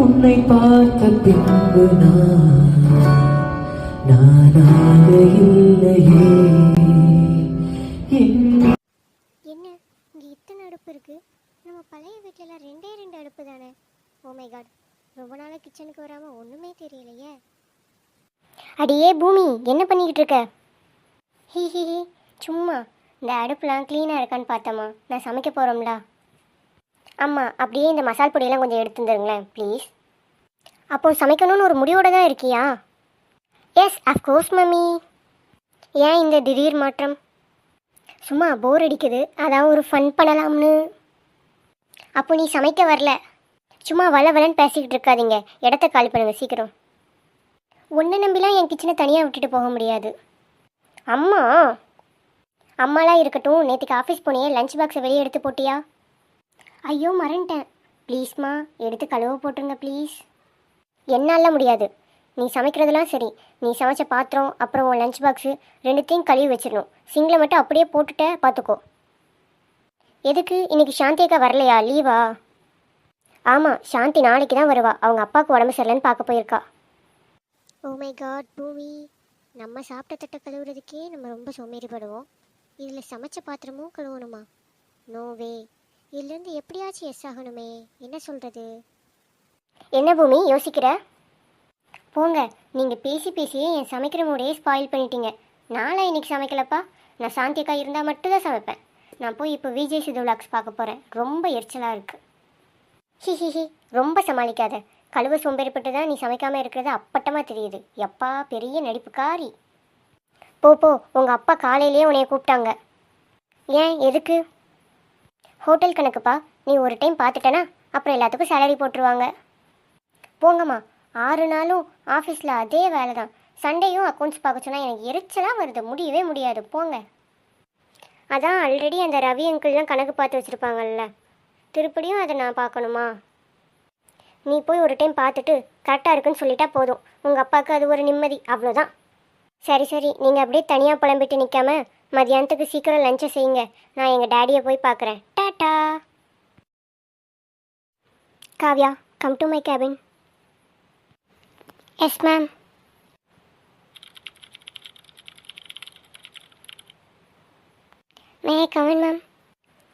உன்னை பார்த்த பின்பு நானாக இல்லையே. என்ன இங்கே இத்தனை அடுப்பு இருக்கு? நம்ம பழைய வீட்டிலலாம் ரெண்டே ரெண்டு அடுப்பு தானே. ஓ மை காட், ரொம்ப நாளாக கிச்சனுக்கு வராமல் ஒன்றுமே தெரியலையே. அடியே பூமி, என்ன பண்ணிக்கிட்டு இருக்க? ஹி ஹி ஹி, சும்மா இந்த அடுப்புலாம் க்ளீனாக இருக்கான்னு பார்த்தம்மா. நான் சமைக்க போகிறோம்ல. ஆமாம், அப்படியே இந்த மசால் பொடியெல்லாம் கொஞ்சம் எடுத்து தருங்களேன் ப்ளீஸ். அப்போது சமைக்கணும்னு ஒரு முடிவோடு தான் இருக்கியா? Yes of course mummy. ஏன் இந்த திடீர் மாற்றம்? சும்மா போர் அடிக்குது, அதான் ஒரு ஃபன் பண்ணலாம்னு. அப்போ நீ சமைக்க வரல, சும்மா வளன்னு பேசிக்கிட்டு இருக்காதீங்க. இடத்த காலி பண்ணுங்க சீக்கிரம். ஒன்றை நம்பிலாம் என் கிச்சனை தனியாக விட்டுட்டு போக முடியாது. அம்மாலாம் இருக்கட்டும், நேற்றுக்கு ஆஃபீஸ் போனியே, லஞ்ச் பாக்ஸை வெளியே எடுத்து போட்டியா? ஐயோ மறந்துட்டேன். ப்ளீஸ்மா எடுத்து கழுவ போட்டுருங்க ப்ளீஸ். என்னால் முடியாது. நீ சமைக்கிறதுலாம் சரி, நீ சமைச்ச பாத்திரம் அப்புறம் உன் லஞ்ச் பாக்ஸு ரெண்டுத்தையும் கழுவி வச்சிடணும். சிங்கில் மட்டும் அப்படியே போட்டுட்ட பார்த்துக்கோ. எதுக்கு இன்னைக்கு சாந்தி அக்கா வரலையா? லீவா? ஆமாம், சாந்தி நாளைக்கு தான் வருவா. அவங்க அப்பாவுக்கு உடம்பு சரியில்லைன்னு பார்க்க போயிருக்கா. ஓ மை காட் பூமி, நம்ம சாப்பிட்ட தட்டை கழுவுறதுக்கே நம்ம ரொம்ப சோம்பேறிப்படுவோம். இதில் சமைச்ச பாத்திரமும் கழுவணுமா? நோவே. இதுலேருந்து எப்படியாச்சும் எஸ் ஆகணுமே. என்ன சொல்கிறது? என்ன பூமி யோசிக்கிற? போங்க, நீங்கள் பேசி பேசியே என் சமைக்கிற மூடையே ஸ்பாயில் பண்ணிட்டீங்க. நான்லாம் இன்னைக்கு சமைக்கலப்பா. நான் சாந்தி அக்கா இருந்தால் மட்டும்தான் சமைப்பேன். நான் போய் இப்போ விஜய் சிது விலாக்ஸ் பார்க்க போகிறேன். ரொம்ப எரிச்சலாக இருக்குது. ஹி ரொம்ப சமாளிக்காத. கழுவ சோம்பேறிப்பட்டு தான் நீ சமைக்காமல் இருக்கிறது அப்பட்டமாக தெரியுது. எப்பா பெரிய நடிப்புக்காரி. போ உங்கள் அப்பா காலையிலேயே உன்னைய கூப்பிட்டாங்க. ஏன் எதுக்கு? ஹோட்டல் கணக்குப்பா. நீ ஒரு டைம் பார்த்துட்டேன்னா அப்புறம் எல்லாத்துக்கும் சேலரி போட்டுருவாங்க. போங்கம்மா, 6 நாளும் ஆஃபீஸில் அதே வேலை தான். சண்டேயும் அக்கௌண்ட்ஸ் பார்க்க சொன்னால் எனக்கு எரிச்சலாக வருது. முடியவே முடியாது. போங்க. அதான் ஆல்ரெடி அந்த ரவி அங்கிள்லாம் கணக்கு பார்த்து வச்சுருப்பாங்கல்ல, திருப்படியும் அதை நான் பார்க்கணுமா? நீ போய் ஒரு டைம் பார்த்துட்டு கரெக்டாக இருக்குன்னு சொல்லிட்டா போதும். உங்கள் அப்பாவுக்கு அது ஒரு நிம்மதி, அவ்வளோதான். சரி, நீங்கள் அப்படியே தனியாக புலம்பிட்டு நிற்காம மதியானத்துக்கு சீக்கிரம் லஞ்சை செய்யுங்க. நான் எங்கள் டேடியை போய் பார்க்குறேன். டாட்டா. Kavya, come to my cabin. Yes ma'am. May come in ma'am.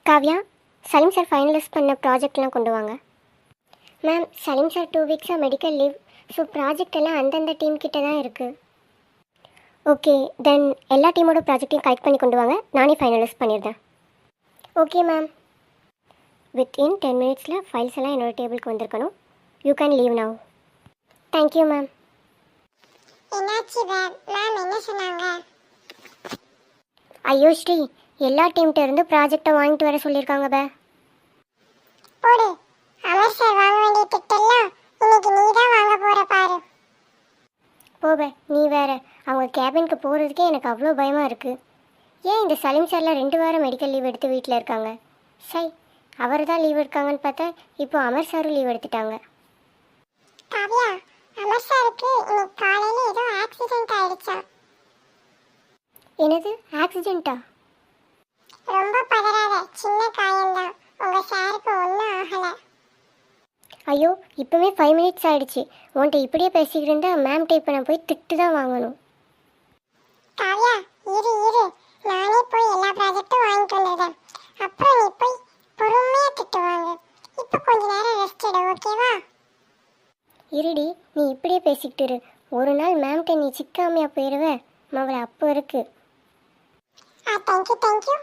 Kavya, Salim sir finalise பண்ண ப்ராஜெக்ட்லாம் கொண்டு வாங்க. மேம், சலீம் சார் 2 வீக்ஸாக மெடிக்கல் லீவ். ஸோ ப்ராஜெக்ட் எல்லாம் அந்தந்த டீம் கிட்ட தான் இருக்குது. ஓகே, தென் எல்லா டீமோட ப்ராஜெக்டையும் கலெக்ட் பண்ணி கொண்டு வாங்க. நானே ஃபைனலைஸ் பண்ணிடுறேன். Okay ma'am. வித்தின் 10 மினிட்ஸில் ஃபைல்ஸ் எல்லாம் என்னோடய டேபிளுக்கு வந்திருக்கணும். You can leave now. Thank you ma'am. என்னாச்சு மேம்? என்ன சொன்னாங்க? ஐயோ ஸ்ரீ, எல்லா டீம்கிட்ட இருந்து ப்ராஜெக்டை வாங்கிட்டு வர சொல்லியிருக்காங்க பே. போடு, அமர் சார் வாங்க வேண்டிய திட்டெல்லாம் இன்னைக்கு நீ தான் வாங்க போற பாரு. போபே, நீ வேற. அவங்க கேபினுக்கு போகிறதுக்கே எனக்கு அவ்வளோ பயமாக இருக்குது. ஏன் இந்த சலீம் சார்லாம் 2 வாரம் மெடிக்கல் லீவ் எடுத்து வீட்டில் இருக்காங்க? சை, அவர் தான் லீவ் எடுக்காங்கன்னு பார்த்தா இப்போ அமர் சாரும் லீவ் எடுத்துட்டாங்க. காவ்யா, அமர் சாருக்கு இன்னைக்கு காலையில் ஏதோ ஆக்சிடென்ட் ஆயிடுச்சாம். என்னது ஆக்சிடென்ட்டா? ரொம்ப பதறாத, சின்ன காயம்தான். உங்கள் சாருக்கு ஒன்றும் ஆகலை. ஐயோ, இப்போவே 5 மினிட்ஸ் ஆகிடுச்சு. உன்கிட்ட இப்படியே பேசிக்கிட்டு இருந்தால் மேம்கிட்ட இப்போ நான் போய் திட்டு தான் வாங்கணும். காவ்யா, இரு, நானே போய் எல்லா ப்ராஜெக்டும் வாங்கிட்டு வந்துடுறேன். அப்புறம் நீ போய் பொறுமையாக திட்டுவாங்க. இப்போ கொஞ்ச நேரம் ரெஸ்ட் எடு, ஓகேவா? இருடி, நீ இப்படியே பேசிக்கிட்டு இரு. ஒரு நாள் மேம்கிட்ட நீ சிக்காமையா போயிடுவ. அவளை அப்போ இருக்கு. தேங்க்யூ.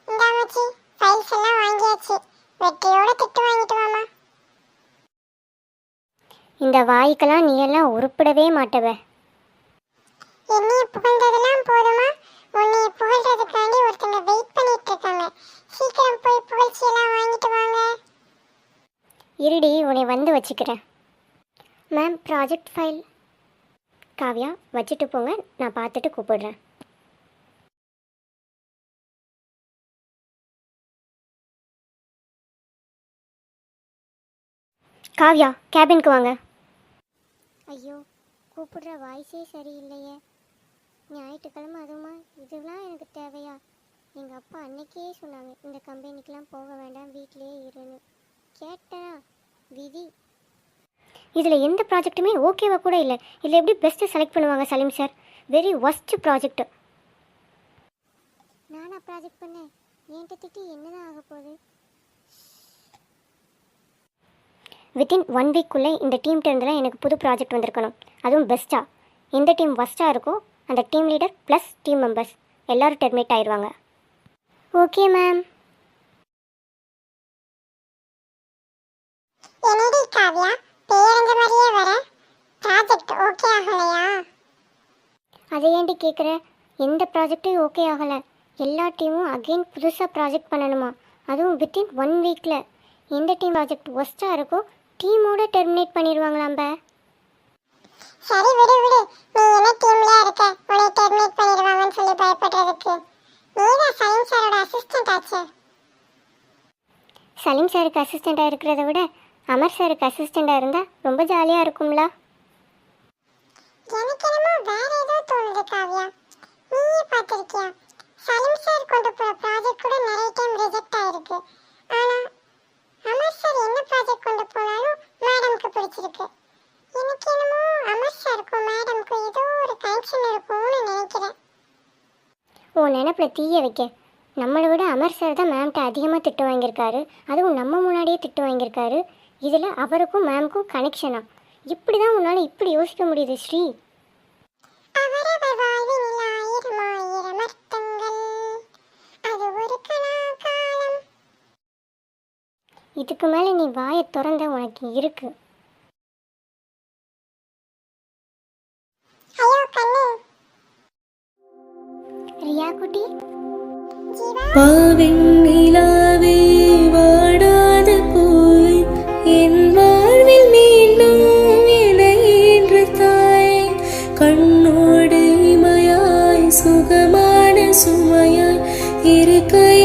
இந்தா மச்சி, ஃபைல்ஸ் எல்லாம் வாங்கியாச்சு. வெற்றியோட திட்டு வாங்கிட்டு வாமா. இந்த வாய்க்கெல்லாம் நீ எல்லாம் உருப்பிடவே மாட்டவ. என்னைய புகழ்ந்ததெல்லாம் போதுமா? உன்னைய புகழ்றதுக்காண்டி ஒருத்தங்க வெயிட் பண்ணிட்டு இருக்காங்க. சீக்கிரம் போய் புகழ்ச்சியெல்லாம் வாங்கிட்டு வாங்க. இருடி, உன்னை வந்து வச்சுக்கிறேன். Ma'am, project file. காவ்யா, வச்சுட்டு போங்க, நான் பார்த்துட்டு கூப்பிடுறேன். காவ்யா, கேபினுக்கு வாங்க. ஐயோ, கூப்பிடுற வாய்ஸே சரியில்லையே. ஞாயிற்றுக்கிழமை அதுவுமா? இதெல்லாம் எனக்கு தேவையா? எங்கள் அப்பா அன்னைக்கே சொன்னாங்க இந்த கம்பெனிக்கெலாம் போக வேண்டாம் வீட்டிலேயே இருன்னு. கேட்டா விதி. இதில் எந்த ப்ராஜெக்ட்டுமே ஓகேவா கூட இல்லை. இதில் எப்படி பெஸ்ட்டு செலக்ட் பண்ணுவாங்க Salim sir? Very worst project. நானா ப்ராஜெக்ட் பண்ணேன்? என்கிட்ட திட்டி என்னதான் ஆக போகுது? வித்தின் 1 வீக்குள்ளே இந்த டீம்கிட்ட இருந்தெல்லாம் எனக்கு புது ப்ராஜெக்ட் வந்திருக்கணும், அதுவும் பெஸ்ட்டாக. எந்த டீம் ஒஸ்ட்டாக இருக்கோ அந்த team leader plus team members எல்லோரும் டெர்மினேட் ஆயிடுவாங்க. Okay ma'am. என்னடி காவ்யா பேரஞ்ச மாதிரியே வர? ப்ராஜெக்ட் ஓகே ஆகலையா? அதை ஏன்டி கேட்குற? எந்த ப்ராஜெக்டும் ஓகே ஆகலை. எல்லா டீமும் அகெயின் புதுசாக ப்ராஜெக்ட் பண்ணணுமா, அதுவும் வித்தின் 1 வீக்கில். எந்த டீம் ப்ராஜெக்ட் ஒஸ்ட்டாக இருக்கோ டீமோட டெர்மினேட் பண்ணிடுவாங்களாம்ப. சரி விடு விடு, நீ என்ன டீம்லயா இருக்க, உன்னை டெர்மினேட் பண்ணிடுவாங்கன்னு சொல்லி பயப்படுறதுக்கு? நீதான் சலீம் சாரோட அசிஸ்டன்ட் ஆச்சே. சலீம் சாருக்கு அசிஸ்டண்ட்டாக இருக்கிறத விட அமர் சாருக்கு அசிஸ்டண்ட்டாக இருந்தால் ரொம்ப ஜாலியாக இருக்கும்ல. எனக்கு என்னமோ வேற ஏதோ தோணுது காவ்யா. நீயே பார்த்திருக்கியா, சலீம் சார் கொண்டு போற ப்ராஜெக்ட் கூட நிறைய டைம் ரிஜெக்ட் ஆயிருக்கு. ஆனா அமர் சார் என்ன ப்ராஜெக்ட் கொண்டு போனாலும் மேடம்க்கு பிடிச்சிருக்கு. எனக்கு என்னமோ அமர் சாருக்கும் மேடம்க்கும் ஏதோ ஒரு கனெக்ஷன் இருக்கும்னு நினைக்கிறேன். உன் நினப்பில் தீய வைக்க. நம்மளை விட அமர் சார் தான் மேம்கிட்ட அதிகமாக திட்டு வாங்கியிருக்காரு, அதுவும் நம்ம முன்னாடியே திட்டு வாங்கியிருக்காரு. இதில் அவருக்கும் மேம்க்கும் கனெக்ஷனா? இப்படி தான் உன்னால் இப்படி யோசிக்க முடியுது ஸ்ரீ. அவரவர் வாழ்வினில் ஆயிரம் ஆயிரம் அர்த்தங்கள், அது ஒரு கலாகாலம். இதுக்கு மேலே நீ வாயை திறந்த உனக்கு இருக்கு. ஐயோ கண்ணு. ரியா குட்டி, ஜீவா பாவெண்ணிலாவே வாடாத பூவே என் வாழ்வில் மீண்டும் என்ற தாய் கண்ணோடு இமையாய் சுகமான சுமையாய் இரு கை